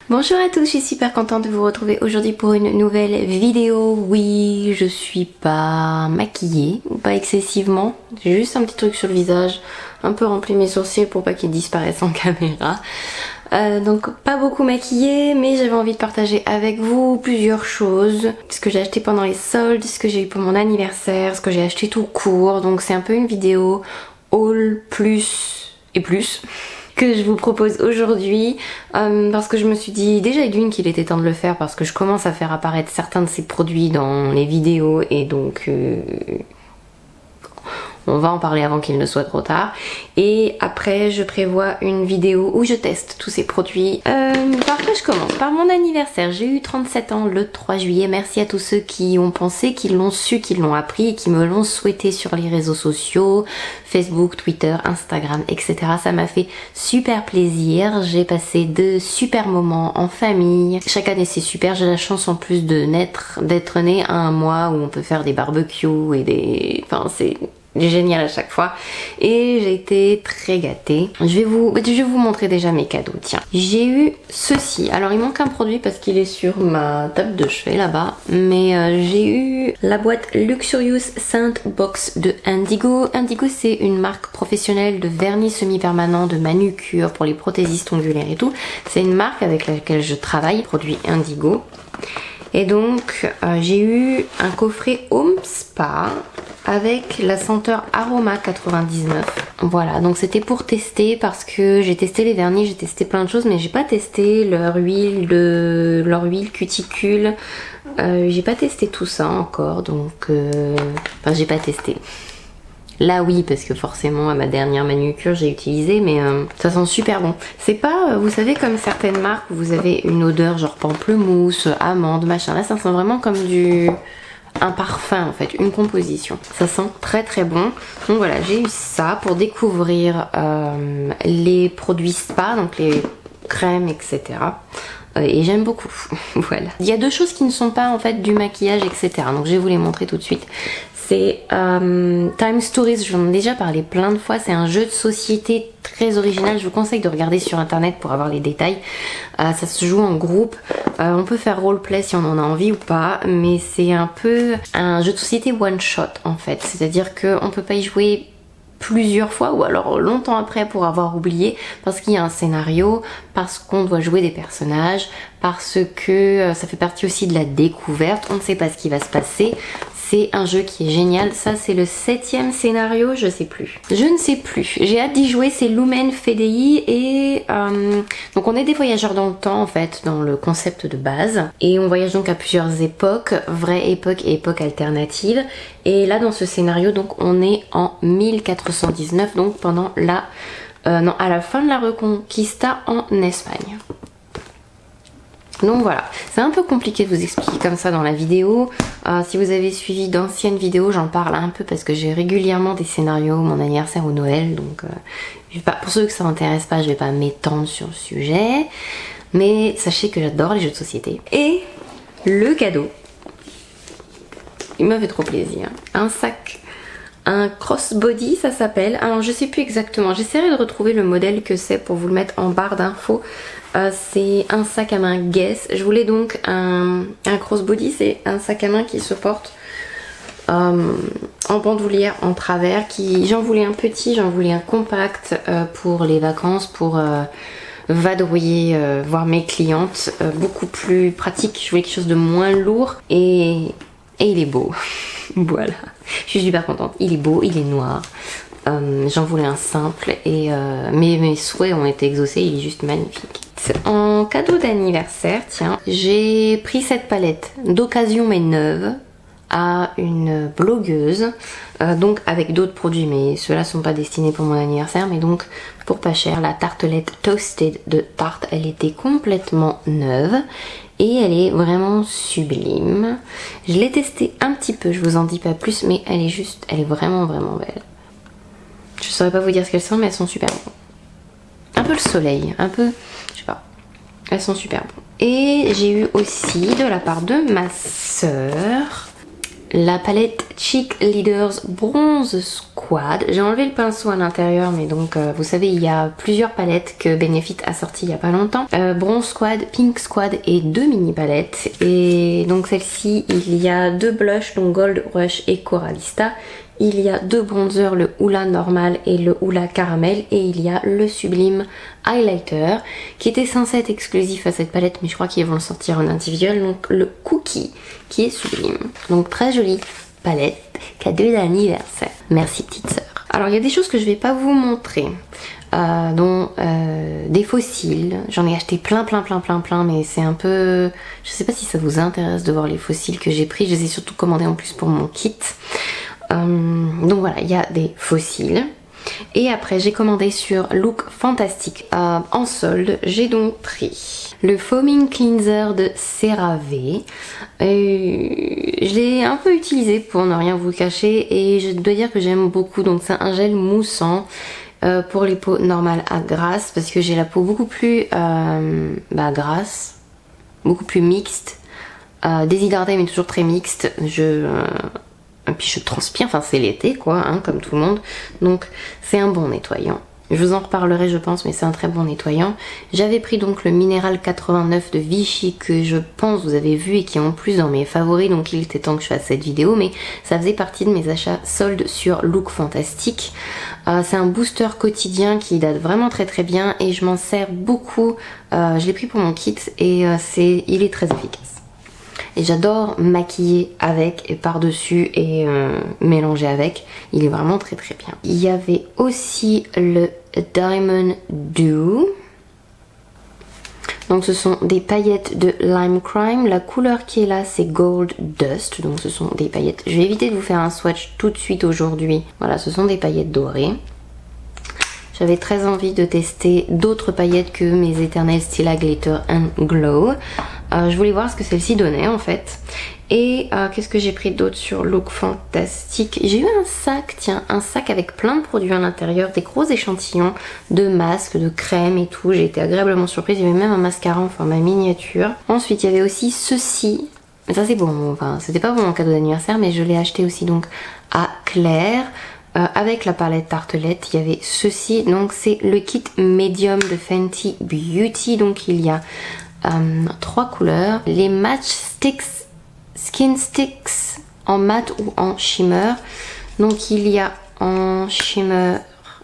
Bonjour à tous, je suis super contente de vous retrouver aujourd'hui pour une nouvelle vidéo. Oui, je suis pas maquillée, pas excessivement. J'ai juste un petit truc sur le visage, un peu rempli mes sourcils pour pas qu'ils disparaissent en caméra. Donc pas beaucoup maquillée, mais j'avais envie de partager avec vous plusieurs choses. Ce que j'ai acheté pendant les soldes, ce que j'ai eu pour mon anniversaire, ce que j'ai acheté tout court. Donc c'est un peu une vidéo haul plus et plus que je vous propose aujourd'hui parce que je me suis dit déjà d'une qu'il était temps de le faire parce que je commence à faire apparaître certains de ces produits dans les vidéos et donc on va en parler avant qu'il ne soit trop tard. Et après je prévois une vidéo où je teste tous ces produits. Par quoi je commence? Par mon anniversaire. J'ai eu 37 ans le 3 juillet. Merci à tous ceux qui ont pensé, qui l'ont su, qui l'ont appris et qui me l'ont souhaité sur les réseaux sociaux, Facebook, Twitter, Instagram, etc. Ça m'a fait super plaisir. J'ai passé de super moments en famille. Chaque année c'est super. J'ai la chance en plus d'être née à un mois où on peut faire des barbecues et des... Enfin c'est génial à chaque fois et j'ai été très gâtée. Je vais vous montrer déjà mes cadeaux. Tiens, j'ai eu ceci. Alors il manque un produit parce qu'il est sur ma table de chevet là-bas, mais j'ai eu la boîte Luxurious Scent Box de Indigo. Indigo c'est une marque professionnelle de vernis semi-permanent, de manucure pour les prothésistes ongulaires et tout. C'est une marque avec laquelle je travaille, produit Indigo. Et donc j'ai eu un coffret Home Spa avec la senteur Aroma 99. Voilà, donc c'était pour tester parce que j'ai testé les vernis, j'ai testé plein de choses, mais j'ai pas testé leur huile cuticule. J'ai pas testé tout ça encore, donc enfin j'ai pas testé. Là oui, parce que forcément à ma dernière manucure j'ai utilisé, mais ça sent super bon. C'est pas, vous savez, comme certaines marques où vous avez une odeur genre pamplemousse, amande, machin. Là ça sent vraiment comme un parfum en fait, une composition. Ça sent très très bon. Donc voilà, j'ai eu ça pour découvrir les produits spa, donc les crèmes, etc. Et j'aime beaucoup. Voilà. Il y a deux choses qui ne sont pas en fait du maquillage, etc. Donc je vais vous les montrer tout de suite. C'est Time Stories, j'en ai déjà parlé plein de fois, c'est un jeu de société très original, je vous conseille de regarder sur internet pour avoir les détails. Ça se joue en groupe, on peut faire roleplay si on en a envie ou pas, mais c'est un peu un jeu de société one shot en fait, c'est-à-dire qu'on peut pas y jouer plusieurs fois ou alors longtemps après pour avoir oublié, parce qu'il y a un scénario, parce qu'on doit jouer des personnages, parce que ça fait partie aussi de la découverte, on ne sait pas ce qui va se passer. C'est un jeu qui est génial. Ça c'est le 7e scénario, je sais plus. Je ne sais plus. J'ai hâte d'y jouer, c'est Lumen Fedei et donc on est des voyageurs dans le temps en fait, dans le concept de base. Et on voyage donc à plusieurs époques, vraie époque et époque alternative. Et là dans ce scénario donc on est en 1419, donc pendant la... non, à la fin de la Reconquista en Espagne. Donc voilà, c'est un peu compliqué de vous expliquer comme ça dans la vidéo. Si vous avez suivi d'anciennes vidéos, j'en parle un peu parce que j'ai régulièrement des scénarios, mon anniversaire ou Noël. Donc je vais pas, pour ceux que ça n'intéresse pas, je vais pas m'étendre sur le sujet. Mais sachez que j'adore les jeux de société. Et le cadeau, il m'a fait trop plaisir. Un sac, un crossbody ça s'appelle. Alors je sais plus exactement, j'essaierai de retrouver le modèle que c'est pour vous le mettre en barre d'infos. C'est un sac à main Guess. Je voulais donc un crossbody, c'est un sac à main qui se porte en bandoulière en travers. J'en voulais un petit, j'en voulais un compact pour les vacances, pour vadrouiller, voir mes clientes, beaucoup plus pratique. Je voulais quelque chose de moins lourd et il est beau. Voilà, je suis super contente. Il est beau, il est noir. J'en voulais un simple et mes souhaits ont été exaucés, il est juste magnifique. En cadeau d'anniversaire, tiens, j'ai pris cette palette d'occasion mais neuve à une blogueuse, donc avec d'autres produits, mais ceux-là sont pas destinés pour mon anniversaire, mais donc pour pas cher, la tartelette Toasted de Tarte, elle était complètement neuve et elle est vraiment sublime. Je l'ai testée un petit peu, je vous en dis pas plus, mais elle est vraiment vraiment belle. Je saurais pas vous dire ce qu'elles sont, mais elles sont super bonnes. Un peu le soleil, un peu, je sais pas. Elles sont super bonnes. Et j'ai eu aussi de la part de ma sœur la palette Cheek Leaders Bronze Squad. Squad. J'ai enlevé le pinceau à l'intérieur, mais donc vous savez, il y a plusieurs palettes que Benefit a sorties il y a pas longtemps. Bronze Squad, Pink Squad et 2 mini palettes. Et donc celle-ci, il y a 2 blushs, donc Gold Rush et Coralista. Il y a 2 bronzers, le Hoola normal et le Hoola caramel. Et il y a le Sublime Highlighter qui était censé être exclusif à cette palette, mais je crois qu'ils vont le sortir en individuel. Donc le Cookie qui est sublime. Donc très jolie palette, cadeau d'anniversaire. Merci petite sœur. Alors il y a des choses que je vais pas vous montrer. Dont des fossiles. J'en ai acheté plein, mais c'est un peu... Je sais pas si ça vous intéresse de voir les fossiles que j'ai pris. Je les ai surtout commandés en plus pour mon kit. Donc voilà, il y a des fossiles. Et après j'ai commandé sur Look Fantastic en solde. J'ai donc pris le Foaming Cleanser de CeraVe. Je l'ai un peu utilisé pour ne rien vous cacher et je dois dire que j'aime beaucoup. Donc c'est un gel moussant pour les peaux normales à grasse parce que j'ai la peau beaucoup plus grasse, beaucoup plus mixte, déshydratée mais toujours très mixte. Et puis je transpire, enfin c'est l'été quoi, hein, comme tout le monde. Donc c'est un bon nettoyant. Je vous en reparlerai je pense, mais c'est un très bon nettoyant. J'avais pris donc le Minéral 89 de Vichy que je pense vous avez vu et qui est en plus dans mes favoris. Donc il était temps que je fasse cette vidéo, mais ça faisait partie de mes achats soldes sur Look Fantastic. C'est un booster quotidien qui date vraiment très bien et je m'en sers beaucoup. Je l'ai pris pour mon kit et il est très efficace. Et j'adore maquiller avec et par-dessus et mélanger avec. Il est vraiment très bien. Il y avait aussi le Diamond Dew. Donc ce sont des paillettes de Lime Crime. La couleur qui est là c'est Gold Dust. Donc ce sont des paillettes. Je vais éviter de vous faire un swatch tout de suite aujourd'hui. Voilà, ce sont des paillettes dorées. J'avais très envie de tester d'autres paillettes que mes éternelles Stila Glitter and Glow. Je voulais voir ce que celle-ci donnait en fait. Et qu'est-ce que j'ai pris d'autre sur Look Fantastic? J'ai eu un sac, tiens, un sac avec plein de produits à l'intérieur, des gros échantillons de masques, de crèmes et tout. J'ai été agréablement surprise, il y avait même un mascara en format miniature. Ensuite, il y avait aussi ceci. Mais ça c'est bon, enfin c'était pas pour mon cadeau d'anniversaire, mais je l'ai acheté aussi donc à Claire. Avec la palette Tartelette, il y avait ceci, donc c'est le kit Medium de Fenty Beauty. Donc il y a 3 couleurs, les Match Sticks, Skin Sticks en mat ou en shimmer. Donc il y a en shimmer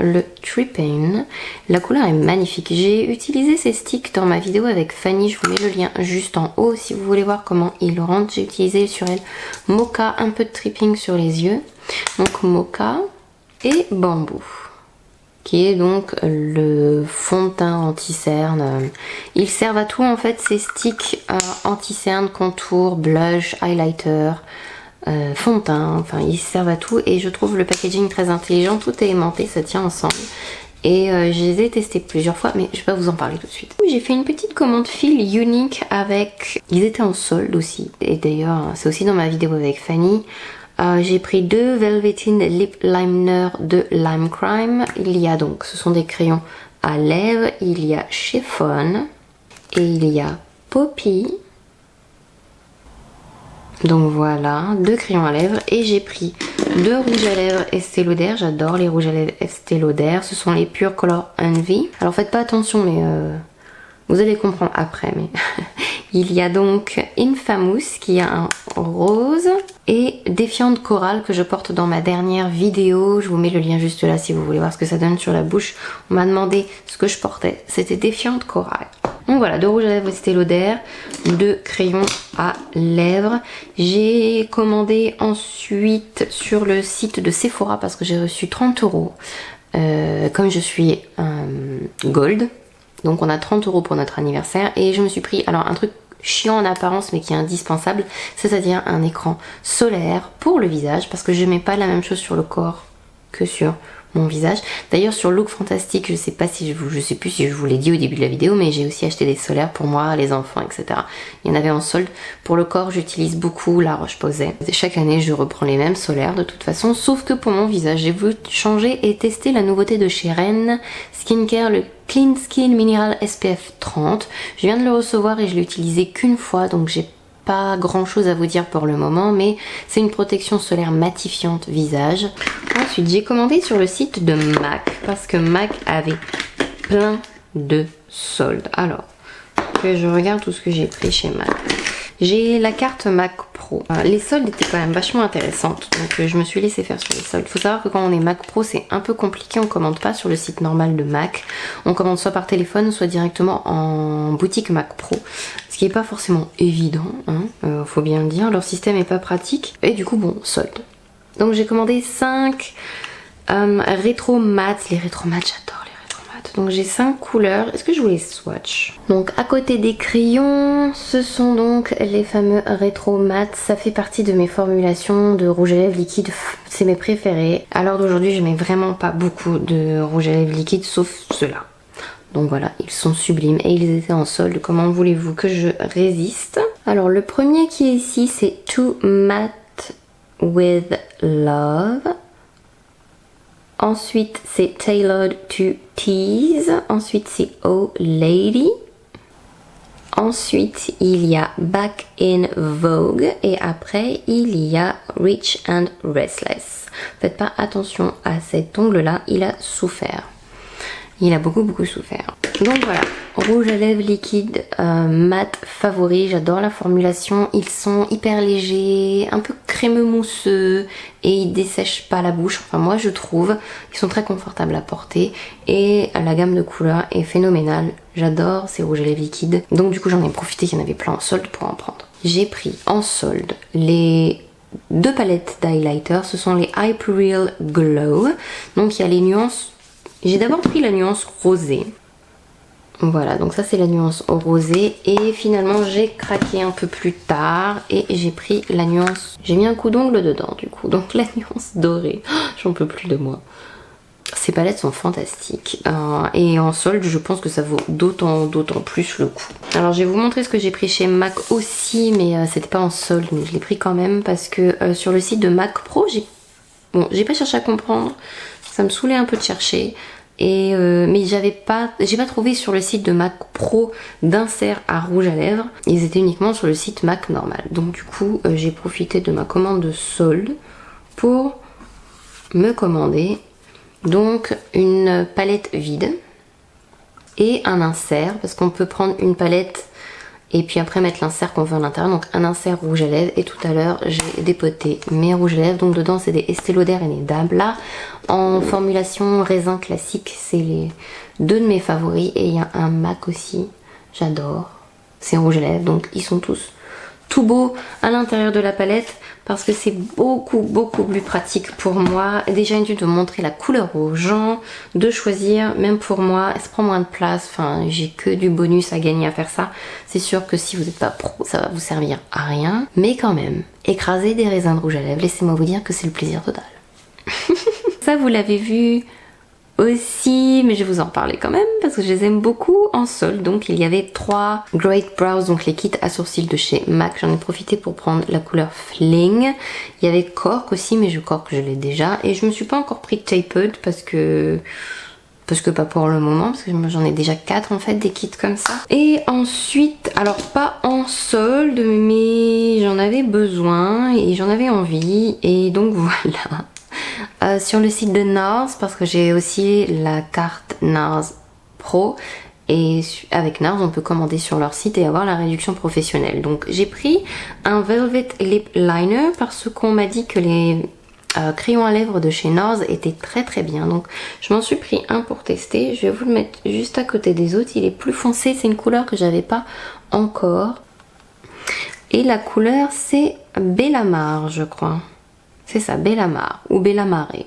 le Tripping. La couleur est magnifique. J'ai utilisé ces sticks dans ma vidéo avec Fanny, je vous mets le lien juste en haut si vous voulez voir comment ils rentrent. J'ai utilisé sur elle Mocha, un peu de Tripping sur les yeux. Donc Mocha et Bambou, qui est donc le fond de teint anti-cerne. Ils servent à tout en fait ces sticks anti-cerne, contour, blush, highlighter, fond de teint, enfin ils servent à tout et je trouve le packaging très intelligent, tout est aimanté, ça tient ensemble. Et je les ai testés plusieurs fois, mais je vais pas vous en parler tout de suite. J'ai fait une petite commande fil unique avec... Ils étaient en solde aussi. Et d'ailleurs, c'est aussi dans ma vidéo avec Fanny. J'ai pris 2 Velveteen Lip Liner de Lime Crime. Il y a donc, ce sont des crayons à lèvres. Il y a Chiffon. Et il y a Poppy. Donc voilà, 2 crayons à lèvres. Et j'ai pris 2 rouges à lèvres Estée Lauder. J'adore les rouges à lèvres Estée Lauder. Ce sont les Pure Color Envy. Alors faites pas attention, mais vous allez comprendre après. Mais il y a donc Infamous qui a un rose et Défiante Coral que je porte dans ma dernière vidéo. Je vous mets le lien juste là si vous voulez voir ce que ça donne sur la bouche. On m'a demandé ce que je portais. C'était Défiante Coral. Donc voilà, 2 rouges à lèvres Estée Lauder, 2 crayons à lèvres. J'ai commandé ensuite sur le site de Sephora parce que j'ai reçu 30 €. Comme je suis gold, donc on a 30 € pour notre anniversaire et je me suis pris alors un truc chiant en apparence mais qui est indispensable, c'est-à-dire un écran solaire pour le visage parce que je mets pas la même chose sur le corps que sur mon visage. D'ailleurs sur Look Fantastic, je sais plus si je vous l'ai dit au début de la vidéo, mais j'ai aussi acheté des solaires pour moi, les enfants, etc. Il y en avait en solde. Pour le corps, j'utilise beaucoup La Roche-Posay. Chaque année, je reprends les mêmes solaires de toute façon, sauf que pour mon visage, j'ai voulu changer et tester la nouveauté de chez Ren Skincare, le Clean Skin Mineral SPF 30. Je viens de le recevoir et je l'ai utilisé qu'une fois, donc j'ai pas grand chose à vous dire pour le moment, mais c'est une protection solaire matifiante visage. Ensuite, j'ai commandé sur le site de MAC parce que MAC avait plein de soldes. Alors, que je regarde tout ce que j'ai pris chez MAC. J'ai la carte Mac Pro. Les soldes étaient quand même vachement intéressantes, donc je me suis laissée faire sur les soldes. Il faut savoir que quand on est Mac Pro, c'est un peu compliqué, on commande pas sur le site normal de Mac. On commande soit par téléphone, soit directement en boutique Mac Pro. Ce qui est pas forcément évident, hein, faut bien le dire. Leur système est pas pratique. Et du coup, bon, soldes. Donc j'ai commandé 5 rétro mats. Les rétro mats, j'adore. Donc j'ai 5 couleurs. Est-ce que je vous les swatch? Donc à côté des crayons, ce sont donc les fameux rétro mat. Ça fait partie de mes formulations de rouge à lèvres liquide. C'est mes préférés. À l'heure d'aujourd'hui, je mets vraiment pas beaucoup de rouge à lèvres liquide sauf ceux-là. Donc voilà, ils sont sublimes et ils étaient en solde. Comment voulez-vous que je résiste? Alors le premier qui est ici, c'est Too Matte with Love. Ensuite, c'est Tailored to Tease. Ensuite, c'est Oh Lady. Ensuite, il y a Back in Vogue. Et après, il y a Rich and Restless. Faites pas attention à cet ongle-là, il a souffert. Il a beaucoup souffert. Donc voilà, rouge à lèvres liquide mat favori. J'adore la formulation. Ils sont hyper légers, un peu crémeux mousseux et ils dessèchent pas la bouche. Enfin moi je trouve. Ils sont très confortables à porter et la gamme de couleurs est phénoménale. J'adore ces rouges à lèvres liquides. Donc du coup j'en ai profité qu'il y en avait plein en solde pour en prendre. J'ai pris en solde les 2 palettes d'highlighter. Ce sont les Hyper Glow. Donc il y a les nuances. J'ai d'abord pris la nuance rosée. Voilà, donc ça c'est la nuance rosée. Et finalement j'ai craqué un peu plus tard et j'ai pris la nuance... J'ai mis un coup d'ongle dedans du coup. Donc la nuance dorée. J'en peux plus de moi. Ces palettes sont fantastiques. Et en solde, je pense que ça vaut d'autant plus le coup. Alors je vais vous montrer ce que j'ai pris chez MAC aussi. Mais c'était pas en solde, mais je l'ai pris quand même. Parce que sur le site de MAC Pro, j'ai pas cherché à comprendre. Ça me saoulait un peu de chercher. Mais j'ai pas trouvé sur le site de MAC Pro d'insert à rouge à lèvres. Ils étaient uniquement sur le site MAC normal. Donc du coup, j'ai profité de ma commande de solde pour me commander donc une palette vide et un insert. Parce qu'on peut prendre une palette et puis après mettre l'insert qu'on veut à l'intérieur. Donc un insert rouge à lèvres. Et tout à l'heure, j'ai dépoté mes rouges à lèvres. Donc dedans, c'est des Estée Lauder et des Dabla. En formulation raisin classique, c'est les 2 de mes favoris. Et il y a un MAC aussi, j'adore. C'est rouge à lèvres, donc ils sont tous tout beaux à l'intérieur de la palette. Parce que c'est beaucoup plus pratique pour moi. Déjà une de montrer la couleur aux gens, de choisir, même pour moi, ça prend moins de place. Enfin, j'ai que du bonus à gagner à faire ça. C'est sûr que si vous n'êtes pas pro, ça va vous servir à rien. Mais quand même, écraser des raisins de rouge à lèvres, laissez-moi vous dire que c'est le plaisir total. Ça, vous l'avez vu aussi, mais je vais vous en parler quand même parce que je les aime beaucoup en solde. Donc il y avait 3 Great Brows, donc les kits à sourcils de chez MAC. J'en ai profité pour prendre la couleur Fling. Il y avait Cork aussi, mais Cork je l'ai déjà. Et je me suis pas encore pris Tapered parce que pas pour le moment, parce que j'en ai déjà 4 en fait, des kits comme ça. Et ensuite, alors pas en solde, mais j'en avais besoin et j'en avais envie. Et donc voilà. Sur le site de NARS, parce que j'ai aussi la carte NARS Pro et avec NARS on peut commander sur leur site et avoir la réduction professionnelle. Donc j'ai pris un Velvet Lip Liner parce qu'on m'a dit que les crayons à lèvres de chez NARS étaient très bien. Donc je m'en suis pris un pour tester. Je vais vous le mettre juste à côté des autres. Il est plus foncé, c'est une couleur que j'avais pas encore. Et la couleur c'est Bellamar, je crois. C'est ça, Bellamar ou Bellamaré.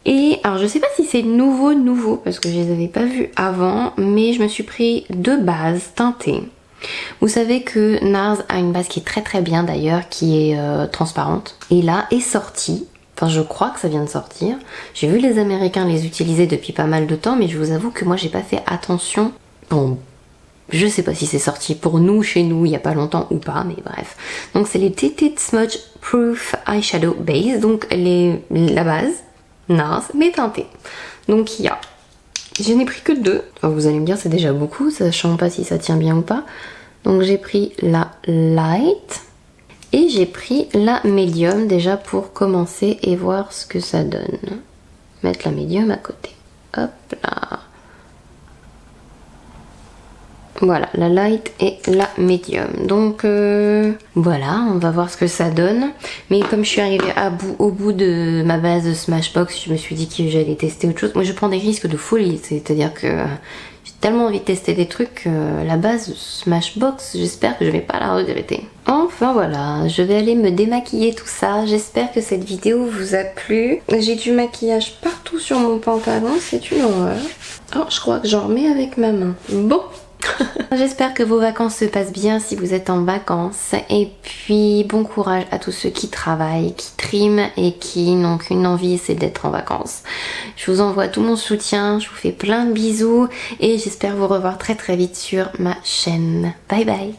Et alors je sais pas si c'est nouveau parce que je les avais pas vus avant, mais je me suis pris 2 bases teintées. Vous savez que NARS a une base qui est très bien d'ailleurs, qui est transparente. Et là est sortie, enfin je crois que ça vient de sortir. J'ai vu les Américains les utiliser depuis pas mal de temps, mais je vous avoue que moi j'ai pas fait attention. Bon, je sais pas si c'est sorti pour nous, chez nous, il y a pas longtemps ou pas, mais bref. Donc c'est les Tinted Smudge Proof Eyeshadow Base, donc la base, NARS, mais teintée. Donc il y a... Je n'ai pris que 2. Enfin, vous allez me dire c'est déjà beaucoup, sachant pas si ça tient bien ou pas. Donc j'ai pris la light et j'ai pris la médium déjà pour commencer et voir ce que ça donne. Mettre la médium à côté. Hop là. Voilà, la light et la médium. Donc voilà, on va voir ce que ça donne. Mais comme je suis arrivée au bout de ma base de Smashbox, je me suis dit que j'allais tester autre chose. Moi je prends des risques de folie, c'est-à-dire que j'ai tellement envie de tester des trucs. La base de Smashbox, j'espère que je vais pas la regretter. Enfin voilà, je vais aller me démaquiller tout ça. J'espère que cette vidéo vous a plu. J'ai du maquillage partout sur mon pantalon, c'est une horreur. Oh, je crois que j'en remets avec ma main. Bon. J'espère que vos vacances se passent bien si vous êtes en vacances, et puis bon courage à tous ceux qui travaillent, qui triment et qui n'ont qu'une envie, c'est d'être en vacances. Je vous envoie tout mon soutien, je vous fais plein de bisous et j'espère vous revoir très très vite sur ma chaîne. Bye bye.